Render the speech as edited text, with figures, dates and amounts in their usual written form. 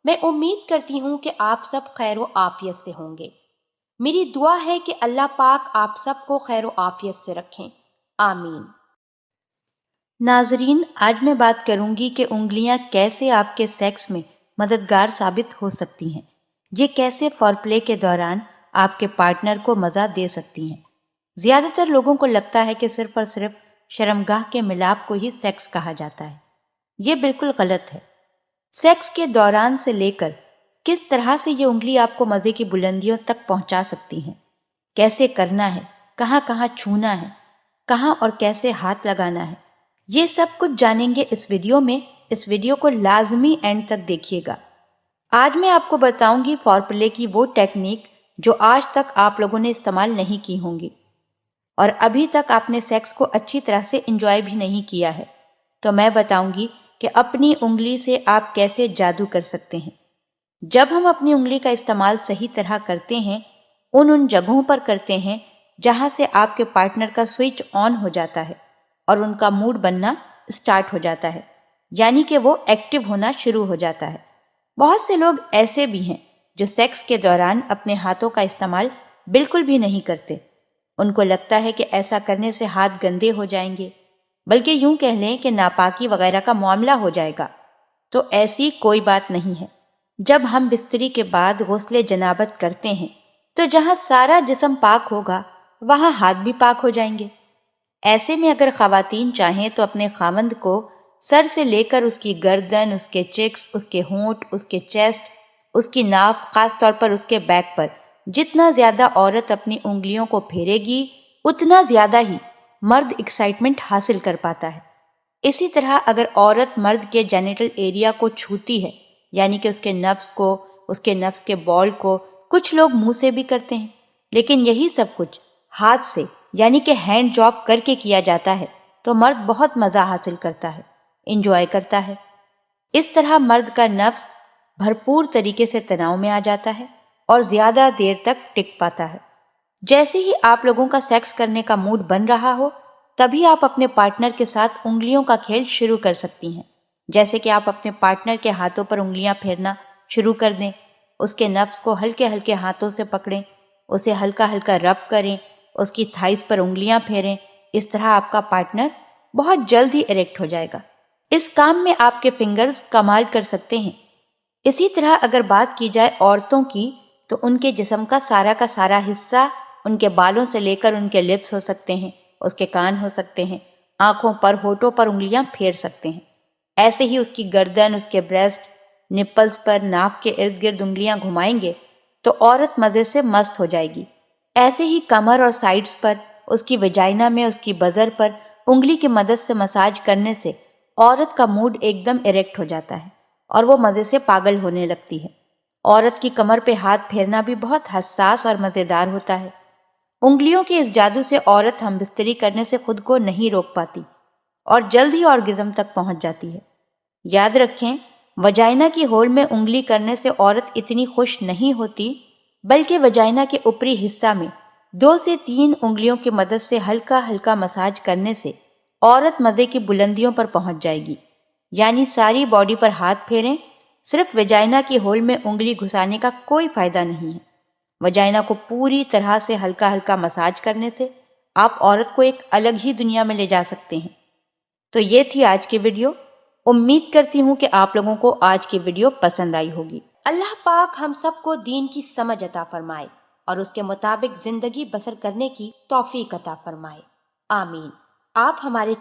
میں امید کرتی ہوں کہ آپ سب خیر و عافیت سے ہوں گے۔ میری دعا ہے کہ اللہ پاک آپ سب کو خیر و عافیت سے رکھیں، آمین۔ ناظرین، آج میں بات کروں گی کہ انگلیاں کیسے آپ کے سیکس میں مددگار ثابت ہو سکتی ہیں۔ یہ کیسے فور پلے کے دوران آپ کے پارٹنر کو مزہ دے سکتی ہیں۔ زیادہ تر لوگوں کو لگتا ہے کہ صرف اور صرف شرمگاہ کے ملاپ کو ہی سیکس کہا جاتا ہے۔ یہ بالکل غلط ہے۔ سیکس کے دوران سے لے کر کس طرح سے یہ انگلی آپ کو مزے کی بلندیوں تک پہنچا سکتی ہیں، کیسے کرنا ہے، کہاں کہاں چھونا ہے، کہاں اور کیسے ہاتھ لگانا ہے، یہ سب کچھ جانیں گے اس ویڈیو میں۔ اس ویڈیو کو لازمی اینڈ تک دیکھیے گا۔ آج میں آپ کو بتاؤں گی فور پلے کی وہ ٹیکنیک جو آج تک آپ لوگوں نے استعمال نہیں کی ہوں گی اور ابھی تک آپ نے سیکس کو اچھی طرح سے انجوائے بھی نہیں کیا ہے۔ تو میں بتاؤں گی کہ اپنی انگلی سے آپ کیسے جادو کر سکتے ہیں۔ جب ہم اپنی انگلی کا استعمال صحیح طرح کرتے ہیں، ان جگہوں پر کرتے ہیں جہاں سے آپ کے پارٹنر کا سوئچ آن ہو جاتا ہے اور ان کا موڈ بننا اسٹارٹ ہو جاتا ہے، یعنی کہ وہ ایکٹیو ہونا شروع ہو جاتا ہے۔ بہت سے لوگ ایسے بھی ہیں جو سیکس کے دوران اپنے ہاتھوں کا استعمال بالکل بھی نہیں کرتے۔ ان کو لگتا ہے کہ ایسا کرنے سے ہاتھ گندے ہو جائیں گے، بلکہ یوں کہہ لیں کہ ناپاکی وغیرہ کا معاملہ ہو جائے گا۔ تو ایسی کوئی بات نہیں ہے۔ جب ہم بستری کے بعد غسل جنابت کرتے ہیں تو جہاں سارا جسم پاک ہوگا وہاں ہاتھ بھی پاک ہو جائیں گے۔ ایسے میں اگر خواتین چاہیں تو اپنے خاوند کو سر سے لے کر اس کی گردن، اس کے چیکس، اس کے ہونٹ، اس کے چیسٹ، اس کی ناف، خاص طور پر اس کے بیک پر جتنا زیادہ عورت اپنی انگلیوں کو پھیرے گی اتنا زیادہ ہی مرد ایکسائٹمنٹ حاصل کر پاتا ہے۔ اسی طرح اگر عورت مرد کے جینیٹل ایریا کو چھوتی ہے، یعنی کہ اس کے نفس کے بال کو، کچھ لوگ منہ سے بھی کرتے ہیں، لیکن یہی سب کچھ ہاتھ سے یعنی کہ ہینڈ جاب کر کے کیا جاتا ہے تو مرد بہت مزہ حاصل کرتا ہے، انجوائے کرتا ہے۔ اس طرح مرد کا نفس بھرپور طریقے سے تناؤ میں آ جاتا ہے اور زیادہ دیر تک ٹک پاتا ہے۔ جیسے ہی آپ لوگوں کا سیکس کرنے کا موڈ بن رہا ہو، تبھی آپ اپنے پارٹنر کے ساتھ انگلیوں کا کھیل شروع کر سکتی ہیں۔ جیسے کہ آپ اپنے پارٹنر کے ہاتھوں پر انگلیاں پھیرنا شروع کر دیں، اس کے نفس کو ہلکے ہلکے ہاتھوں سے پکڑیں، اسے ہلکا ہلکا رب کریں، اس کی تھائز پر انگلیاں پھیریں۔ اس طرح آپ کا پارٹنر بہت جلد ہی اریکٹ ہو جائے گا۔ اس کام میں آپ کے فنگرز کمال کر سکتے ہیں۔ اسی طرح اگر بات کی جائے عورتوں کی تو ان کے جسم کا سارا حصہ، ان کے بالوں سے لے کر ان کے لپس ہو سکتے ہیں، اس کے کان ہو سکتے ہیں، آنکھوں پر، ہونٹوں پر انگلیاں پھیر سکتے ہیں۔ ایسے ہی اس کی گردن، اس کے بریسٹ، نپلز پر، ناف کے ارد گرد انگلیاں گھمائیں گے تو عورت مزے سے مست ہو جائے گی۔ ایسے ہی کمر اور سائڈز پر، اس کی ویجائنا میں، اس کی بزر پر انگلی کی مدد سے مساج کرنے سے عورت کا موڈ ایک دم اریکٹ ہو جاتا ہے اور وہ مزے سے پاگل ہونے لگتی ہے۔ عورت کی کمر پہ ہاتھ پھیرنا بھی بہت حساس اور مزیدار ہوتا ہے۔ انگلیوں کے اس جادو سے عورت ہم بستری کرنے سے خود کو نہیں روک پاتی اور جلد ہی آرگزم تک پہنچ جاتی ہے۔ یاد رکھیں، وجائنا کی ہول میں انگلی کرنے سے عورت اتنی خوش نہیں ہوتی، بلکہ وجائنا کے اوپری حصہ میں 2 سے 3 انگلیوں کی مدد سے ہلکا ہلکا مساج کرنے سے عورت مزے کی بلندیوں پر پہنچ جائے گی۔ یعنی ساری باڈی پر ہاتھ پھیریں، صرف وجائنا کی ہول میں انگلی گھسانے کا کوئی فائدہ نہیں ہے۔ وجائنا کو پوری طرح سے ہلکا ہلکا مساج کرنے سے آپ عورت کو ایک الگ ہی دنیا میں لے جا سکتے ہیں۔ تو یہ تھی آج کی ویڈیو۔ امید کرتی ہوں کہ آپ لوگوں کو آج کی ویڈیو پسند آئی ہوگی۔ اللہ پاک ہم سب کو دین کی سمجھ عطا فرمائے اور اس کے مطابق زندگی بسر کرنے کی توفیق عطا فرمائے، آمین۔ آپ ہمارے